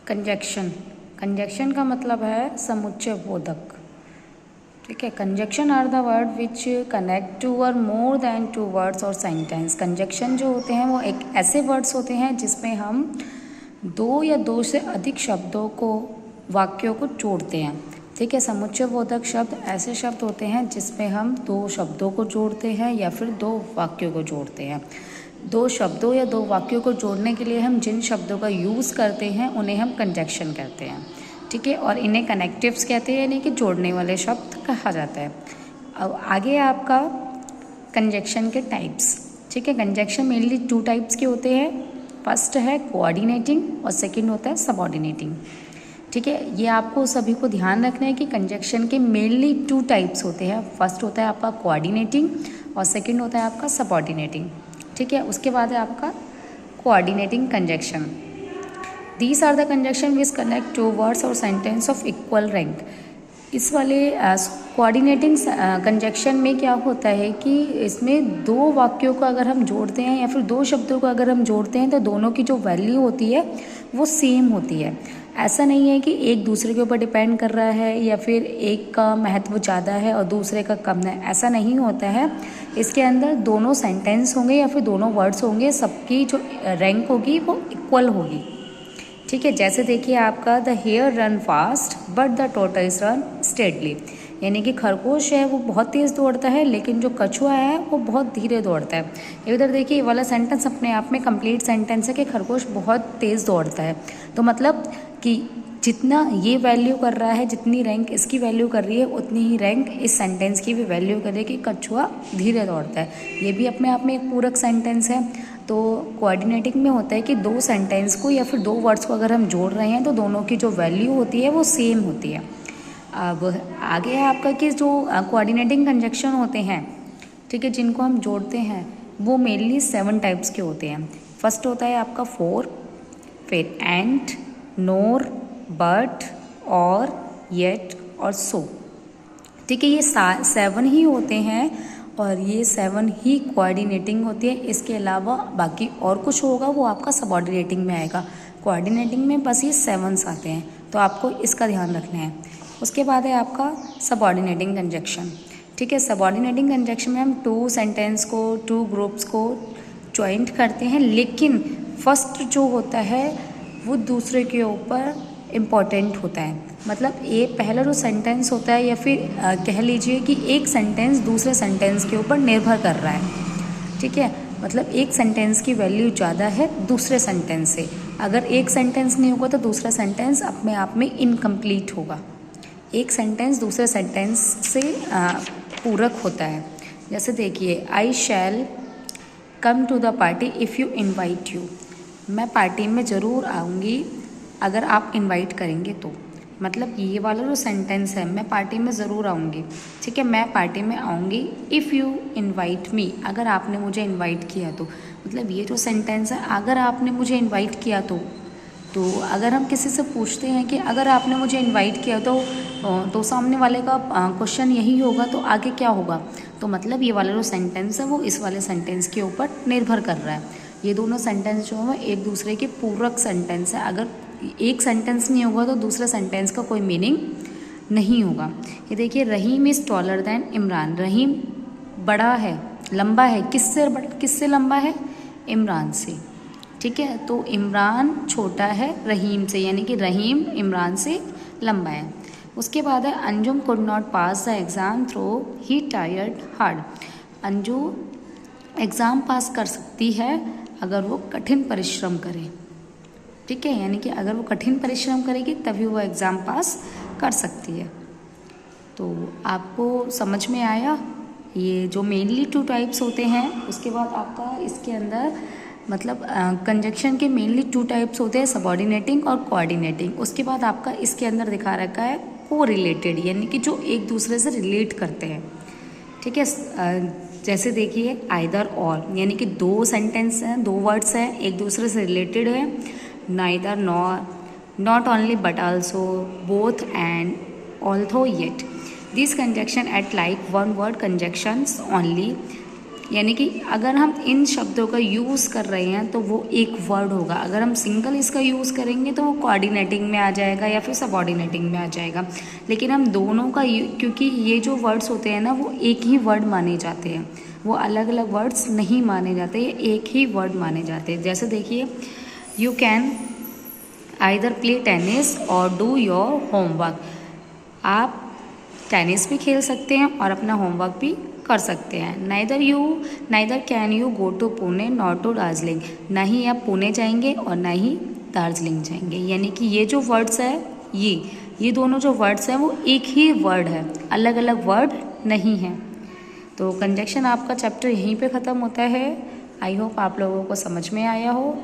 Conjunction, conjunction का मतलब है समुच्चय बोधक। ठीक है, conjunction are the word which connect two और मोर देन टू वर्ड्स और सेंटेंस। कंजक्शन जो होते हैं वो एक ऐसे वर्ड्स होते हैं जिसमें हम दो या दो से अधिक शब्दों को, वाक्यों को जोड़ते हैं। ठीक है, समुच्चय बोधक शब्द ऐसे शब्द होते हैं जिसमें हम दो शब्दों को जोड़ते हैं या फिर दो वाक्यों को जोड़ते हैं। दो शब्दों या दो वाक्यों को जोड़ने के लिए हम जिन शब्दों का यूज़ करते हैं उन्हें हम कंजक्शन कहते हैं। ठीक है, और इन्हें कनेक्टिव्स कहते हैं, यानी कि जोड़ने वाले शब्द कहा जाता है। अब आगे आपका कंजक्शन के टाइप्स। ठीक है, कंजक्शन मेनली 2 टाइप्स के होते हैं। फर्स्ट है कोऑर्डिनेटिंग और सेकंड होता है सबऑर्डिनेटिंग। ठीक है, ये आपको सभी को ध्यान रखना है कि कंजक्शन के मेनली 2 टाइप्स होते हैं। फर्स्ट होता है आपका कोऑर्डिनेटिंग और सेकंड होता है आपका सबऑर्डिनेटिंग। ठीक है, उसके बाद है आपका coordinating conjunction. These are the conjunction which connect 2 words और सेंटेंस ऑफ इक्वल रैंक। इस वाले कोऑर्डिनेटिंग कंजक्शन में क्या होता है कि इसमें दो वाक्यों को अगर हम जोड़ते हैं या फिर दो शब्दों को अगर हम जोड़ते हैं तो दोनों की जो वैल्यू होती है वो सेम होती है। ऐसा नहीं है कि एक दूसरे के ऊपर डिपेंड कर रहा है या फिर एक का महत्व ज़्यादा है और दूसरे का कम है, ऐसा नहीं होता है। इसके अंदर दोनों सेंटेंस होंगे या फिर दोनों वर्ड्स होंगे, सबकी जो रैंक होगी वो इक्वल होगी। ठीक है, जैसे देखिए आपका the hare run fast but the tortoise run steadily, यानी कि खरगोश है वो बहुत तेज़ दौड़ता है लेकिन जो कछुआ है वो बहुत धीरे दौड़ता है। इधर देखिए ये वाला सेंटेंस अपने आप में कंप्लीट सेंटेंस है कि खरगोश बहुत तेज़ दौड़ता है। तो मतलब कि जितना ये वैल्यू कर रहा है, जितनी रैंक इसकी वैल्यू कर रही है उतनी ही रैंक इस सेंटेंस की भी वैल्यू करे कि कछुआ धीरे दौड़ता है। ये भी अपने आप में एक पूरक सेंटेंस है। तो कोऑर्डिनेटिंग में होता है कि दो सेंटेंस को या फिर दो वर्ड्स को अगर हम जोड़ रहे हैं तो दोनों की जो वैल्यू होती है वो सेम होती है। अब आगे है आपका कि जो कोऑर्डिनेटिंग कंजक्शन होते हैं, ठीक है, जिनको हम जोड़ते हैं वो मेनली 7 टाइप्स के होते हैं। फर्स्ट होता है आपका फॉर, फिर एंड, नोर, बट, और, येट और सो। ठीक है, ये 7 ही होते हैं और ये 7 ही कोऑर्डिनेटिंग होती है। इसके अलावा बाकी और कुछ होगा वो आपका सबऑर्डिनेटिंग में आएगा। कोऑर्डिनेटिंग में बस ये 7 आते हैं, तो आपको इसका ध्यान रखना है। उसके बाद है आपका सबऑर्डिनेटिंग कंजक्शन। ठीक है, सबऑर्डिनेटिंग कंजक्शन में हम 2 सेंटेंस को, 2 ग्रुप्स को ज्वाइंट करते हैं, लेकिन फर्स्ट जो होता है वो दूसरे के ऊपर इम्पॉर्टेंट होता है। मतलब ये पहला जो सेंटेंस होता है या फिर कह लीजिए कि एक सेंटेंस दूसरे सेंटेंस के ऊपर निर्भर कर रहा है। ठीक है, मतलब एक सेंटेंस की वैल्यू ज़्यादा है दूसरे सेंटेंस से। अगर एक सेंटेंस नहीं होगा तो दूसरा सेंटेंस अपने आप में इनकम्प्लीट होगा। एक सेंटेंस दूसरे सेंटेंस से पूरक होता है। जैसे देखिए, I shall come to the party if you invite you. मैं पार्टी में ज़रूर आऊँगी अगर आप इनवाइट करेंगे तो। मतलब ये वाला जो सेंटेंस है, मैं पार्टी में ज़रूर आऊँगी। ठीक है, मैं पार्टी में आऊँगी इफ़ यू इनवाइट मी, अगर आपने मुझे इनवाइट किया तो। मतलब ये जो सेंटेंस है, अगर आपने मुझे इनवाइट किया तो अगर हम किसी से पूछते हैं कि अगर आपने मुझे इनवाइट किया तो सामने वाले का क्वेश्चन यही होगा, तो आगे क्या होगा। तो मतलब ये वाला जो सेंटेंस है वो इस वाले सेंटेंस के ऊपर निर्भर कर रहा है। ये दोनों सेंटेंस जो है एक दूसरे के पूरक सेंटेंस है। अगर एक सेंटेंस नहीं होगा तो दूसरे सेंटेंस का कोई मीनिंग नहीं होगा। ये देखिए, रहीम इज़ टॉलर दैन इमरान। रहीम बड़ा है, लंबा है, किससे लंबा है? इमरान से। ठीक है, तो इमरान छोटा है रहीम से, यानी कि रहीम इमरान से लंबा है। उसके बाद है Anjum could not pass the exam though he tried hard. Anju exam pass कर सकती है अगर वो कठिन परिश्रम करे। ठीक है, यानी कि अगर वो कठिन परिश्रम करेगी तभी वो एग्ज़ाम पास कर सकती है। तो आपको समझ में आया ये जो मेनली 2 टाइप्स होते हैं। उसके बाद आपका इसके अंदर मतलब कंजक्शन के मेनली 2 टाइप्स होते हैं, सबऑर्डिनेटिंग और कोऑर्डिनेटिंग। उसके बाद आपका इसके अंदर दिखा रखा है को रिलेटेड, यानी कि जो एक दूसरे से रिलेट करते हैं। ठीक है, जैसे देखिए आइदर और, यानी कि 2 सेंटेंस हैं, 2 वर्ड्स हैं, एक दूसरे से रिलेटेड है। Neither, nor, not only but also, both, and, although, yet. This conjunction at like 1 word conjunctions only यानी कि अगर हम इन शब्दों का यूज़ कर रहे हैं तो वो एक वर्ड होगा, अगर हम सिंगल इसका यूज़ करेंगे तो वो कोऑर्डिनेटिंग में आ जाएगा या फिर सबऑर्डिनेटिंग में आ जाएगा। लेकिन हम दोनों का क्योंकि ये जो वर्ड्स होते हैं ना वो एक ही वर्ड माने जाते हैं, वो अलग अलग वर्ड्स नहीं माने जाते, ये एक ही वर्ड माने जाते हैं। जैसे देखिए, you can either play tennis और डू योर होमवर्क। आप टेनिस भी खेल सकते हैं और अपना होमवर्क भी कर सकते हैं। Neither can you go to Pune nor to Darjeeling. ना ही आप पुणे जाएंगे और ना ही दार्जिलिंग जाएंगे। यानी कि ये जो वर्ड्स है ये दोनों जो वर्ड्स हैं वो एक ही वर्ड है, अलग अलग वर्ड नहीं है। तो कंजक्शन आपका चैप्टर यहीं पे ख़त्म होता है। आई होप आप लोगों को समझ में आया हो।